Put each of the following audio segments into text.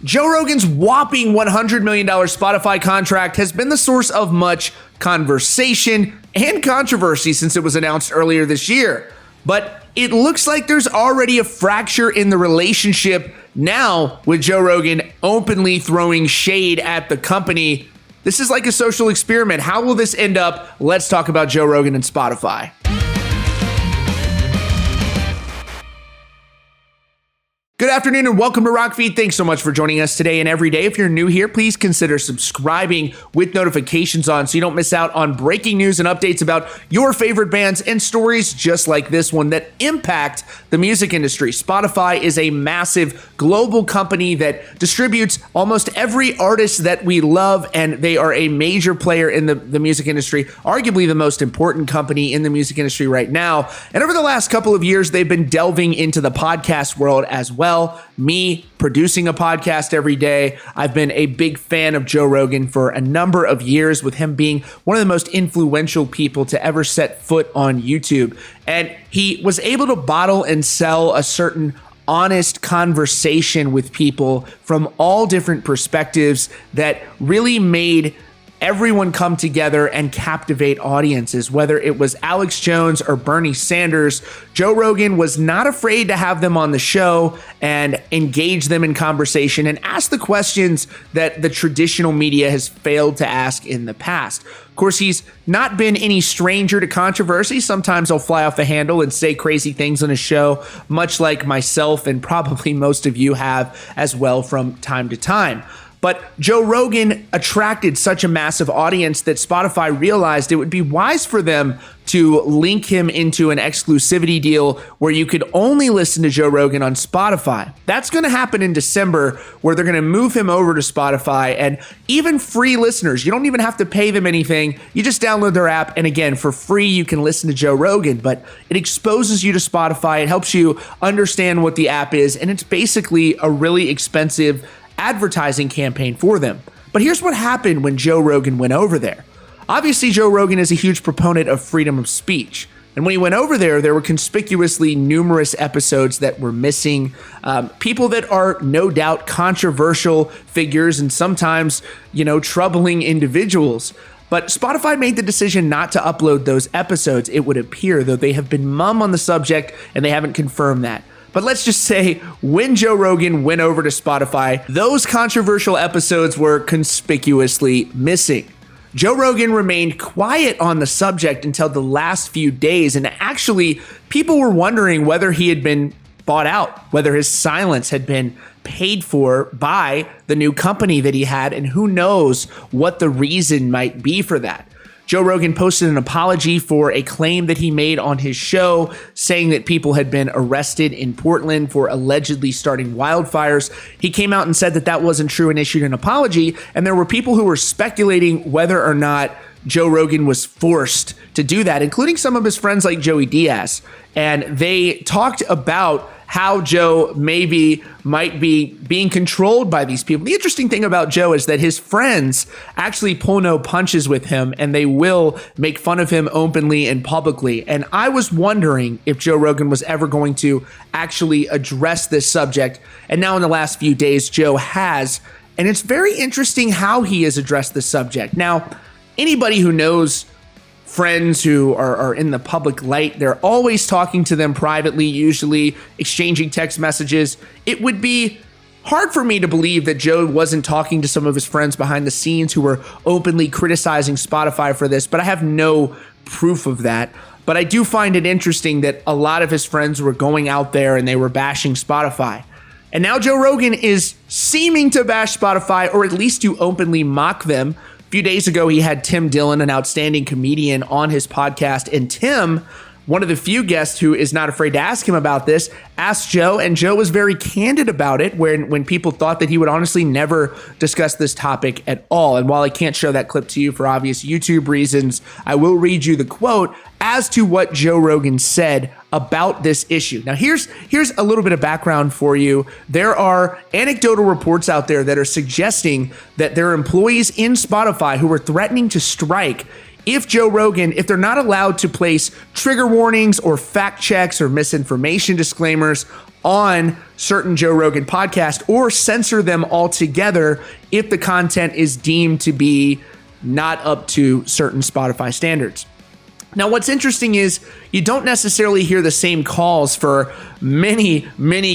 Joe Rogan's whopping $100 million Spotify contract has been the source of much conversation and controversy since it was announced earlier this year. But it looks like there's already a fracture in the relationship now, with Joe Rogan openly throwing shade at the company. This is like a social experiment. How will this end up? Let's talk about Joe Rogan and Spotify. Good afternoon and welcome to Rockfeed. Thanks so much for joining us today and every day. If you're new here, please consider subscribing with notifications on so you don't miss out on breaking news and updates about your favorite bands and stories just like this one that impact the music industry. Spotify is a massive global company that distributes almost every artist that we love, and they are a major player in the music industry, arguably the most important company in the music industry right now. And over the last couple of years, they've been delving into the podcast world as well. Me producing a podcast every day. I've been a big fan of Joe Rogan for a number of years, with him being one of the most influential people to ever set foot on YouTube. And he was able to bottle and sell a certain honest conversation with people from all different perspectives that really made everyone come together and captivate audiences. Whether it was Alex Jones or Bernie Sanders, Joe Rogan was not afraid to have them on the show and engage them in conversation and ask the questions that the traditional media has failed to ask in the past. Of course, he's not been any stranger to controversy. Sometimes he'll fly off the handle and say crazy things on his show, much like myself and probably most of you have as well from time to time. But Joe Rogan attracted such a massive audience that Spotify realized it would be wise for them to link him into an exclusivity deal where you could only listen to Joe Rogan on Spotify. That's going to happen in December, where they're going to move him over to Spotify, and even free listeners, you don't even have to pay them anything. You just download their app, and again, for free, you can listen to Joe Rogan, but it exposes you to Spotify. It helps you understand what the app is, and it's basically a really expensive advertising campaign for them. But here's what happened when Joe Rogan went over there. Obviously, Joe Rogan is a huge proponent of freedom of speech. And when he went over there were conspicuously numerous episodes that were missing. People that are no doubt controversial figures and sometimes, troubling individuals. But Spotify made the decision not to upload those episodes, it would appear, though they have been mum on the subject and they haven't confirmed that. But let's just say when Joe Rogan went over to Spotify, those controversial episodes were conspicuously missing. Joe Rogan remained quiet on the subject until the last few days, and actually people were wondering whether he had been bought out, whether his silence had been paid for by the new company that he had, and who knows what the reason might be for that. Joe Rogan posted an apology for a claim that he made on his show, saying that people had been arrested in Portland for allegedly starting wildfires. He came out and said that that wasn't true and issued an apology, and there were people who were speculating whether or not Joe Rogan was forced to do that, including some of his friends like Joey Diaz. And they talked about how Joe might be being controlled by these people. The interesting thing about Joe is that his friends actually pull no punches with him, and they will make fun of him openly and publicly. And I was wondering if Joe Rogan was ever going to actually address this subject. And now in the last few days, Joe has. And it's very interesting how he has addressed this subject. Now, anybody who knows friends who are in the public light, they're always talking to them privately, usually exchanging text messages. It would be hard for me to believe that Joe wasn't talking to some of his friends behind the scenes who were openly criticizing Spotify for this, but I have no proof of that. But I do find it interesting that a lot of his friends were going out there and they were bashing Spotify. And now Joe Rogan is seeming to bash Spotify, or at least to openly mock them. A few days ago, he had Tim Dillon, an outstanding comedian, on his podcast. And Tim, one of the few guests who is not afraid to ask him about this, asked Joe, and Joe was very candid about it when people thought that he would honestly never discuss this topic at all. And while I can't show that clip to you for obvious YouTube reasons, I will read you the quote as to what Joe Rogan said about this issue. Now, here's a little bit of background for you. There are anecdotal reports out there that are suggesting that there are employees in Spotify who are threatening to strike if Joe Rogan, if they're not allowed to place trigger warnings or fact checks or misinformation disclaimers on certain Joe Rogan podcasts, or censor them altogether if the content is deemed to be not up to certain Spotify standards. Now, what's interesting is you don't necessarily hear the same calls for many,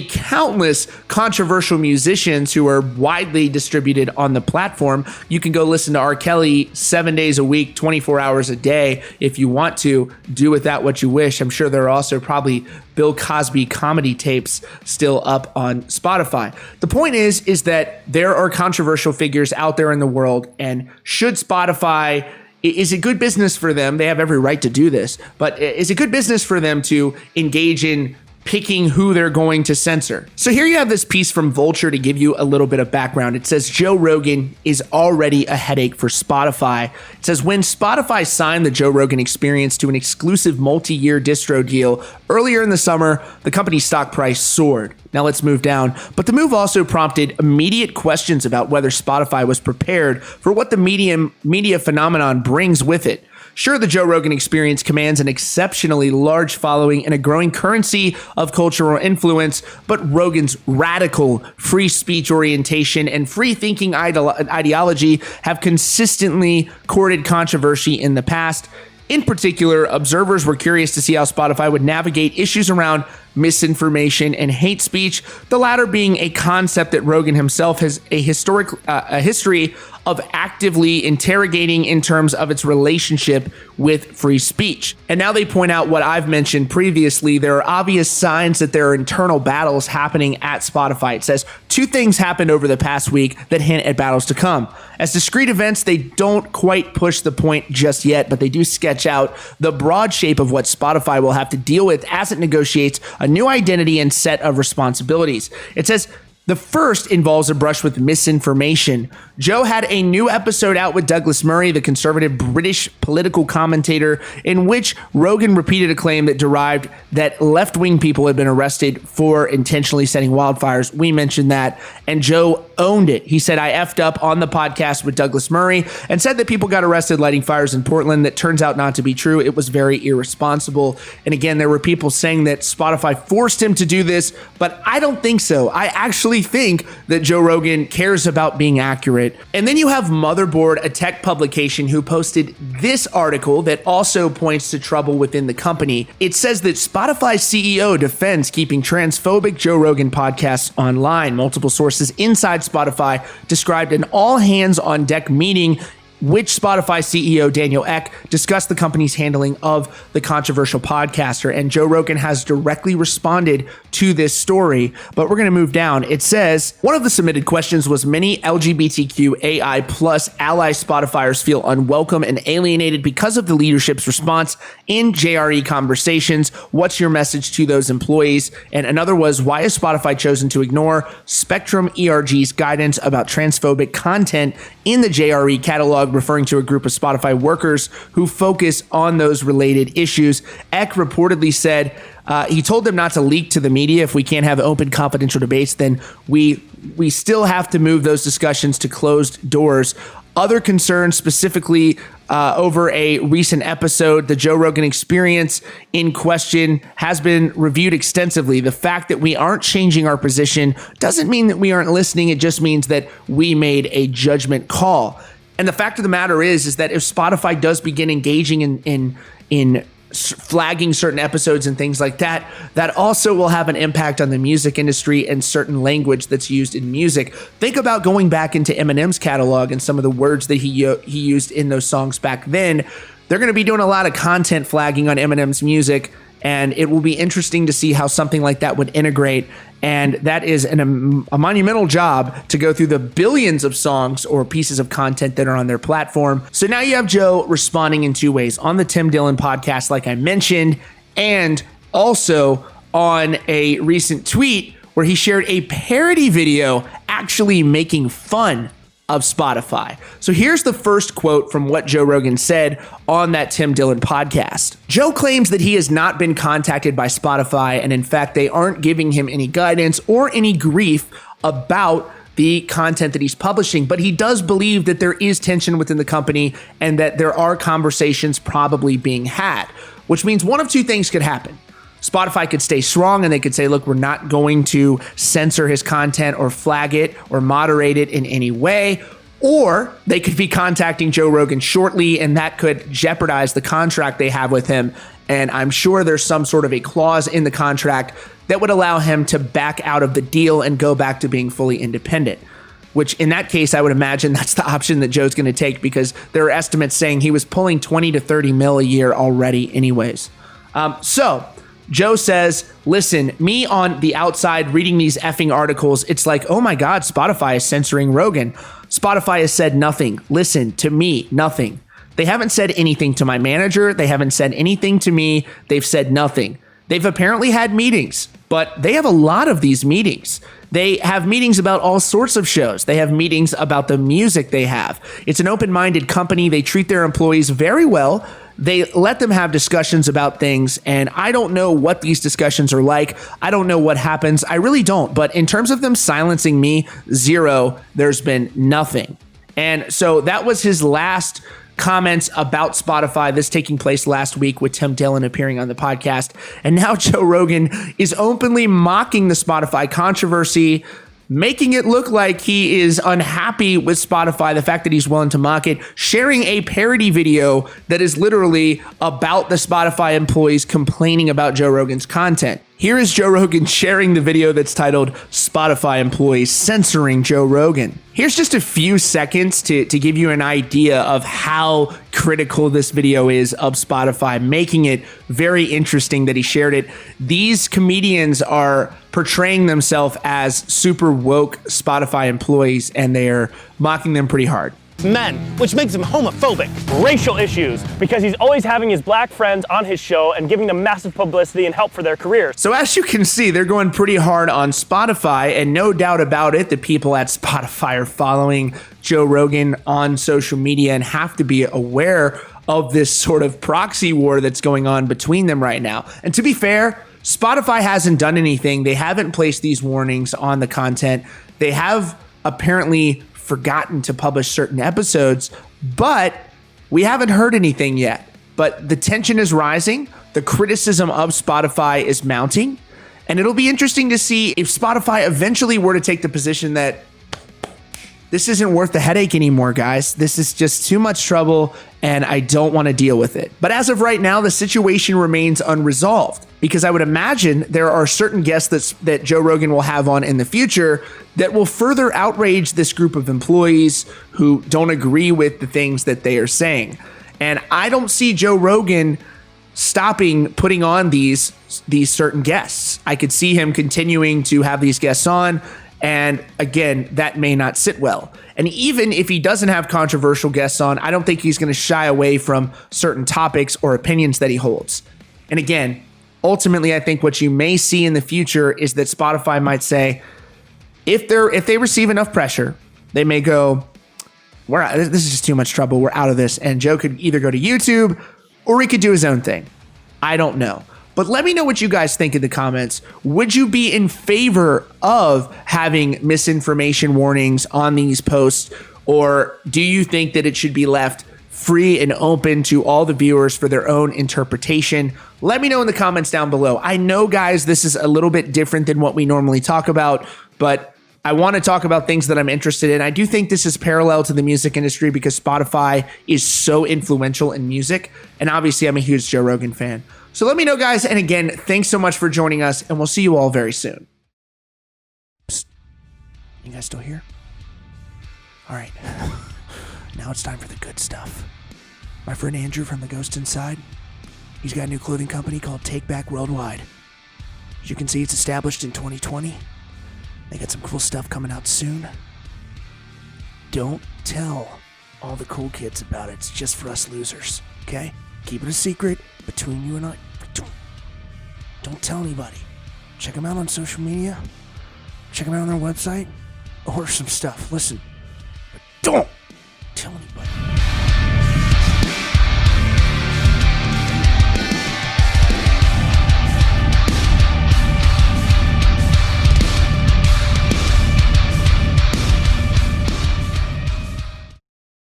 countless controversial musicians who are widely distributed on the platform. You can go listen to R. Kelly 7 days a week, 24 hours a day if you want to. Do with that what you wish. I'm sure there are also probably Bill Cosby comedy tapes still up on Spotify. The point is that there are controversial figures out there in the world, and should Spotify... Is it good business for them? They have every right to do this, but is it good business for them to engage in picking who they're going to censor? So here you have this piece from Vulture to give you a little bit of background. It says Joe Rogan is already a headache for Spotify. It says when Spotify signed the Joe Rogan Experience to an exclusive multi-year distro deal earlier in the summer, the company's stock price soared. Now let's move down. But the move also prompted immediate questions about whether Spotify was prepared for what the media phenomenon brings with it. Sure, the Joe Rogan Experience commands an exceptionally large following and a growing currency of cultural influence, but Rogan's radical free speech orientation and free thinking ideology have consistently courted controversy in the past. In particular, observers were curious to see how Spotify would navigate issues around misinformation and hate speech, the latter being a concept that Rogan himself has a history of actively interrogating in terms of its relationship with free speech. And now they point out what I've mentioned previously. There are obvious signs that there are internal battles happening at Spotify. It says two things happened over the past week that hint at battles to come. As discrete events, they don't quite push the point just yet, but they do sketch out the broad shape of what Spotify will have to deal with as it negotiates a new identity and set of responsibilities. It says the first involves a brush with misinformation. Joe had a new episode out with Douglas Murray, the conservative British political commentator, in which Rogan repeated a claim that derived that left-wing people had been arrested for intentionally setting wildfires. We mentioned that, and Joe owned it. He said, I effed up on the podcast with Douglas Murray and said that people got arrested lighting fires in Portland. That turns out not to be true. It was very irresponsible. And again, there were people saying that Spotify forced him to do this, but I don't think so. I actually think that Joe Rogan cares about being accurate. And then you have Motherboard, a tech publication, who posted this article that also points to trouble within the company. It says that Spotify CEO defends keeping transphobic Joe Rogan podcasts online. Multiple sources inside Spotify described an all-hands-on-deck meeting which Spotify CEO Daniel Ek discussed the company's handling of the controversial podcaster, and Joe Rogan has directly responded to this story. But we're going to move down. It says, one of the submitted questions was, many LGBTQAI plus ally Spotifyers feel unwelcome and alienated because of the leadership's response in JRE conversations. What's your message to those employees? And another was, why has Spotify chosen to ignore Spectrum ERG's guidance about transphobic content in the JRE catalog, referring to a group of Spotify workers who focus on those related issues? Ek reportedly said he told them not to leak to the media. If we can't have open, confidential debates, then we still have to move those discussions to closed doors. Other concerns, specifically over a recent episode, the Joe Rogan Experience in question has been reviewed extensively. The fact that we aren't changing our position doesn't mean that we aren't listening. It just means that we made a judgment call. And the fact of the matter is that if Spotify does begin engaging in flagging certain episodes and things like that, that also will have an impact on the music industry and certain language that's used in music. Think about going back into Eminem's catalog and some of the words that he used in those songs back then. They're going to be doing a lot of content flagging on Eminem's music, and it will be interesting to see how something like that would integrate. And that is a monumental job to go through the billions of songs or pieces of content that are on their platform. So now you have Joe responding in two ways: on the Tim Dillon podcast, like I mentioned, and also on a recent tweet where he shared a parody video actually making fun of Spotify. So here's the first quote from what Joe Rogan said on that Tim Dillon podcast. Joe claims that he has not been contacted by Spotify, and in fact, they aren't giving him any guidance or any grief about the content that he's publishing, but he does believe that there is tension within the company and that there are conversations probably being had, which means one of two things could happen. Spotify could stay strong and they could say, look, we're not going to censor his content or flag it or moderate it in any way. Or they could be contacting Joe Rogan shortly, and that could jeopardize the contract they have with him. And I'm sure there's some sort of a clause in the contract that would allow him to back out of the deal and go back to being fully independent, which in that case, I would imagine that's the option that Joe's going to take, because there are estimates saying he was pulling 20 to 30 mil a year already anyways. So Joe says, listen, me on the outside reading these effing articles, it's like, oh my God, Spotify is censoring Rogan. Spotify has said nothing. Listen, to me, nothing. They haven't said anything to my manager. They haven't said anything to me. They've said nothing. They've apparently had meetings, but they have a lot of these meetings. They have meetings about all sorts of shows. They have meetings about the music they have. It's an open-minded company. They treat their employees very well. They let them have discussions about things, and I don't know what these discussions are like. I don't know what happens. I really don't. But in terms of them silencing me, zero. There's been nothing. And so that was his last comments about Spotify, this taking place last week with Tim Dillon appearing on the podcast. And now Joe Rogan is openly mocking the Spotify controversy, making it look like he is unhappy with Spotify, the fact that he's willing to mock it, sharing a parody video that is literally about the Spotify employees complaining about Joe Rogan's content. Here is Joe Rogan sharing the video that's titled Spotify Employees Censoring Joe Rogan. Here's just a few seconds to give you an idea of how critical this video is of Spotify, making it very interesting that he shared it. These comedians are portraying themselves as super woke Spotify employees, and they're mocking them pretty hard. Men, which makes him homophobic. Racial issues, because he's always having his black friends on his show and giving them massive publicity and help for their careers. So as you can see, they're going pretty hard on Spotify, and no doubt about it, the people at Spotify are following Joe Rogan on social media and have to be aware of this sort of proxy war that's going on between them right now. And to be fair, Spotify hasn't done anything. They haven't placed these warnings on the content. They have apparently forgotten to publish certain episodes, but we haven't heard anything yet. But the tension is rising. The criticism of Spotify is mounting. And it'll be interesting to see if Spotify eventually were to take the position that this isn't worth the headache anymore, guys. This is just too much trouble, and I don't want to deal with it. But as of right now, the situation remains unresolved, because I would imagine there are certain guests that Joe Rogan will have on in the future that will further outrage this group of employees who don't agree with the things that they are saying. And I don't see Joe Rogan stopping putting on these certain guests. I could see him continuing to have these guests on. And again, that may not sit well. And even if he doesn't have controversial guests on, I don't think he's going to shy away from certain topics or opinions that he holds. And again, ultimately, I think what you may see in the future is that Spotify might say, if they receive enough pressure, they may go, this is just too much trouble. We're out of this. And Joe could either go to YouTube or he could do his own thing. I don't know. But let me know what you guys think in the comments. Would you be in favor of having misinformation warnings on these posts? Or do you think that it should be left free and open to all the viewers for their own interpretation? Let me know in the comments down below. I know, guys, this is a little bit different than what we normally talk about, but I want to talk about things that I'm interested in. I do think this is parallel to the music industry because Spotify is so influential in music. And obviously, I'm a huge Joe Rogan fan. So let me know, guys. And again, thanks so much for joining us, and we'll see you all very soon. Psst. You guys still here? All right. Now it's time for the good stuff. My friend Andrew from The Ghost Inside, he's got a new clothing company called Take Back Worldwide. As you can see, it's established in 2020. They got some cool stuff coming out soon. Don't tell all the cool kids about it. It's just for us losers, okay? Keep it a secret between you and I. Don't tell anybody. Check them out on social media. Check them out on their website. Order some stuff. Listen. But don't